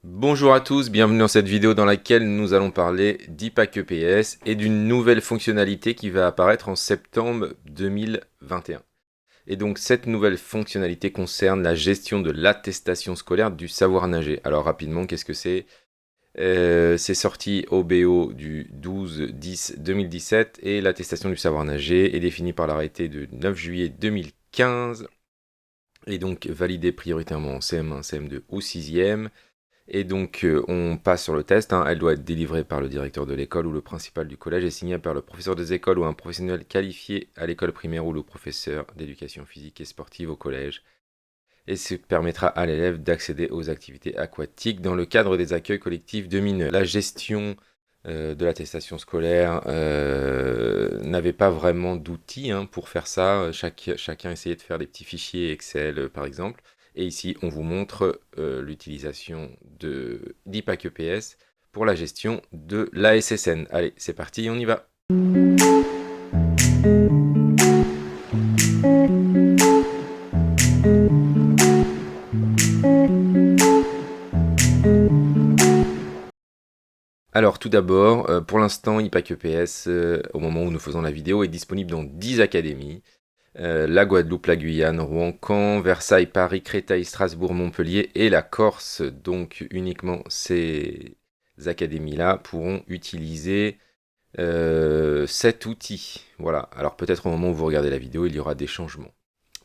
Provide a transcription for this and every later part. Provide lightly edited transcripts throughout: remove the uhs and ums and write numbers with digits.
Bonjour à tous, bienvenue dans cette vidéo dans laquelle nous allons parler d'IPAC EPS et d'une nouvelle fonctionnalité qui va apparaître en septembre 2021. Et donc cette nouvelle fonctionnalité concerne la gestion de l'attestation scolaire du savoir nager. Alors rapidement, qu'est-ce que c'est? C'est sorti au BO du 12-10-2017 et l'attestation du savoir nager est définie par l'arrêté de 9 juillet 2015 et donc validée prioritairement en CM1, CM2 ou 6e. Et donc, on passe sur le test. Elle doit être délivrée par le directeur de l'école ou le principal du collège et signée par le professeur des écoles ou un professionnel qualifié à l'école primaire ou le professeur d'éducation physique et sportive au collège. Et ce permettra à l'élève d'accéder aux activités aquatiques dans le cadre des accueils collectifs de mineurs. La gestion de l'attestation scolaire n'avait pas vraiment d'outils pour faire ça. Chacun essayait de faire des petits fichiers Excel par exemple. Et ici, on vous montre l'utilisation d'IPAC EPS pour la gestion de l'ASSN. Allez, c'est parti, on y va. Alors tout d'abord, pour l'instant, IPAC EPS, au moment où nous faisons la vidéo, est disponible dans 10 académies. La Guadeloupe, la Guyane, Rouen, Caen, Versailles, Paris, Créteil, Strasbourg, Montpellier et la Corse. Donc uniquement ces académies-là pourront utiliser cet outil. Voilà, alors peut-être au moment où vous regardez la vidéo, il y aura des changements.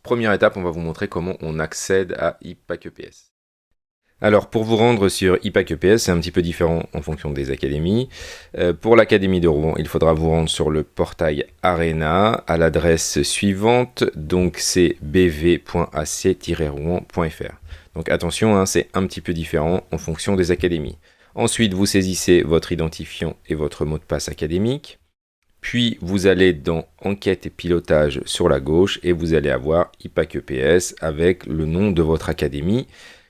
Première étape, on va vous montrer comment on accède à IPAC EPS. Alors, pour vous rendre sur IPAC EPS, c'est un petit peu différent en fonction des académies. Pour l'académie de Rouen, il faudra vous rendre sur le portail Arena à l'adresse suivante, donc c'est bv.ac-rouen.fr. Donc attention, c'est un petit peu différent en fonction des académies. Ensuite, vous saisissez votre identifiant et votre mot de passe académique. Puis, vous allez dans Enquête et pilotage sur la gauche et vous allez avoir IPAC EPS avec le nom de votre académie.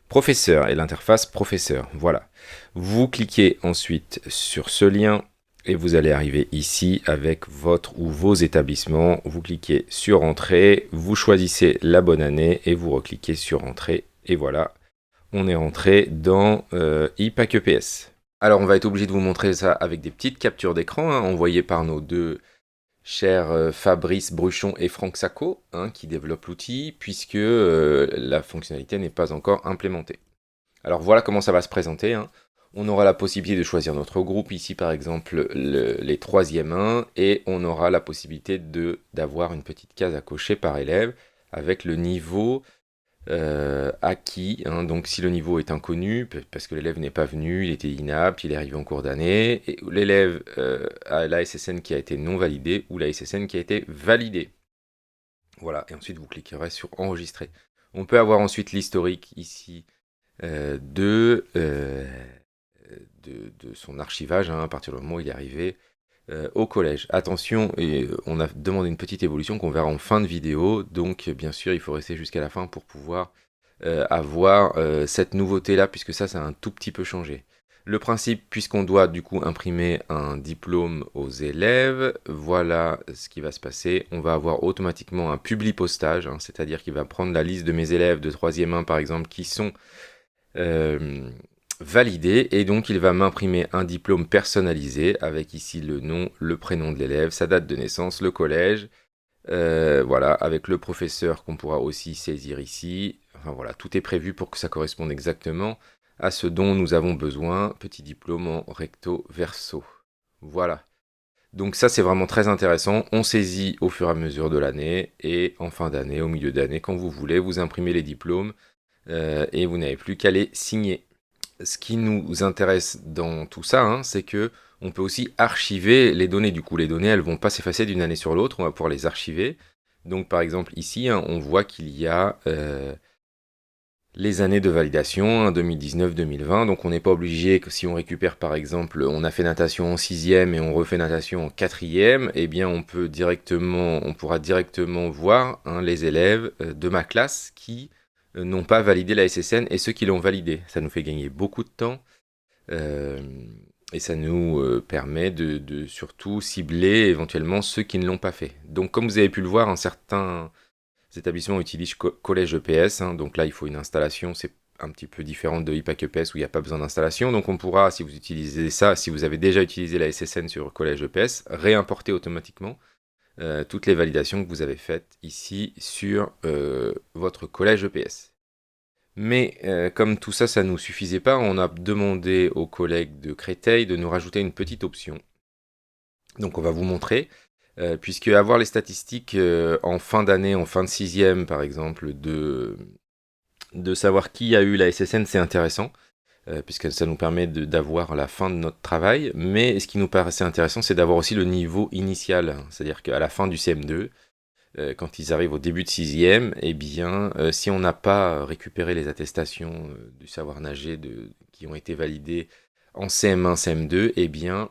Professeur et l'interface professeur, voilà. Vous cliquez ensuite sur ce lien et vous allez arriver ici avec votre ou vos établissements. Vous cliquez sur Entrée, vous choisissez la bonne année et vous recliquez sur Entrée. Et voilà, on est rentré dans IPAC EPS. Alors on va être obligé de vous montrer ça avec des petites captures d'écran envoyées par nos deux chers Fabrice Bruchon et Franck Sacco, qui développent l'outil, puisque la fonctionnalité n'est pas encore implémentée. Alors voilà comment ça va se présenter. On aura la possibilité de choisir notre groupe, ici par exemple les 3e 1, et on aura la possibilité d'avoir une petite case à cocher par élève avec le niveau acquis. Donc si le niveau est inconnu, parce que l'élève n'est pas venu, il était inapte, il est arrivé en cours d'année, et l'élève a l'ASSN qui a été non validé ou l'ASSN qui a été validé. Voilà, et ensuite vous cliquerez sur enregistrer. On peut avoir ensuite l'historique ici de son archivage à partir du moment où il est arrivé au collège. Attention, on a demandé une petite évolution qu'on verra en fin de vidéo, donc bien sûr il faut rester jusqu'à la fin pour pouvoir avoir cette nouveauté là, puisque ça a un tout petit peu changé. Le principe, puisqu'on doit du coup imprimer un diplôme aux élèves, voilà ce qui va se passer. On va avoir automatiquement un publipostage, c'est-à-dire qu'il va prendre la liste de mes élèves de 3e 1 par exemple qui sont validé, et donc il va m'imprimer un diplôme personnalisé avec ici le nom, le prénom de l'élève, sa date de naissance, le collège, voilà, avec le professeur qu'on pourra aussi saisir ici. Enfin voilà, tout est prévu pour que ça corresponde exactement à ce dont nous avons besoin. Petit diplôme en recto verso. Voilà. Donc ça c'est vraiment très intéressant. On saisit au fur et à mesure de l'année, et en fin d'année, au milieu d'année, quand vous voulez, vous imprimez les diplômes et vous n'avez plus qu'à les signer. Ce qui nous intéresse dans tout ça, c'est que on peut aussi archiver les données. Du coup, les données, elles vont pas s'effacer d'une année sur l'autre. On va pouvoir les archiver. Donc, par exemple, ici, on voit qu'il y a les années de validation, 2019-2020. Donc, on n'est pas obligé que si on récupère, par exemple, on a fait natation en 6e et on refait natation en 4e, eh bien, on pourra directement voir les élèves de ma classe qui n'ont pas validé la SSN et ceux qui l'ont validé. Ça nous fait gagner beaucoup de temps et ça nous permet de surtout cibler éventuellement ceux qui ne l'ont pas fait. Donc comme vous avez pu le voir, certains établissements utilisent Collège EPS, donc là il faut une installation, c'est un petit peu différente de IPAC-EPS où il n'y a pas besoin d'installation. Donc on pourra, si vous utilisez ça, si vous avez déjà utilisé la SSN sur Collège EPS, réimporter automatiquement toutes les validations que vous avez faites ici sur votre Collège EPS. Mais comme tout ça, ça ne nous suffisait pas, on a demandé aux collègues de Créteil de nous rajouter une petite option. Donc on va vous montrer, puisque avoir les statistiques en fin d'année, en fin de sixième par exemple, de savoir qui a eu la SSN, c'est intéressant, puisque ça nous permet d'avoir la fin de notre travail. Mais ce qui nous paraissait intéressant, c'est d'avoir aussi le niveau initial, c'est-à-dire qu'à la fin du CM2, quand ils arrivent au début de sixième, eh bien, si on n'a pas récupéré les attestations du savoir nager qui ont été validées en CM1, CM2, eh bien,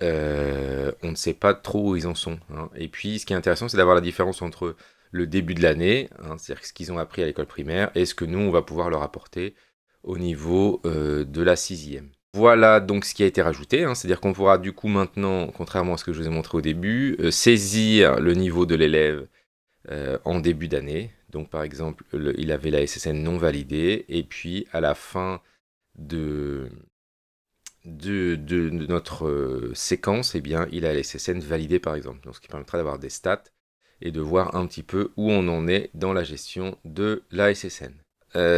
on ne sait pas trop où ils en sont, hein. Et puis, ce qui est intéressant, c'est d'avoir la différence entre le début de l'année, hein, c'est-à-dire ce qu'ils ont appris à l'école primaire, et ce que nous, on va pouvoir leur apporter au niveau de la sixième. Voilà donc ce qui a été rajouté, hein, c'est-à-dire qu'on pourra du coup maintenant, contrairement à ce que je vous ai montré au début, saisir le niveau de l'élève en début d'année. Donc par exemple, il avait la SSN non validée, et puis à la fin de notre séquence, eh bien, il a la SSN validée par exemple. Donc ce qui permettra d'avoir des stats et de voir un petit peu où on en est dans la gestion de la SSN.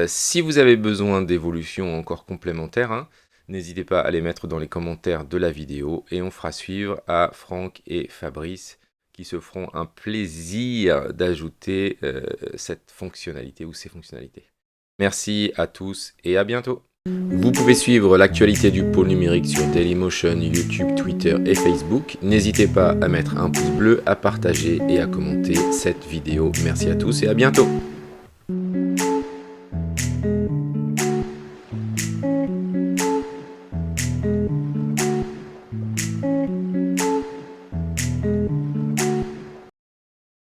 Si vous avez besoin d'évolutions encore complémentaires, hein, n'hésitez pas à les mettre dans les commentaires de la vidéo et on fera suivre à Franck et Fabrice qui se feront un plaisir d'ajouter cette fonctionnalité ou ces fonctionnalités. Merci à tous et à bientôt. Vous pouvez suivre l'actualité du pôle numérique sur Dailymotion, YouTube, Twitter et Facebook. N'hésitez pas à mettre un pouce bleu, à partager et à commenter cette vidéo. Merci à tous et à bientôt.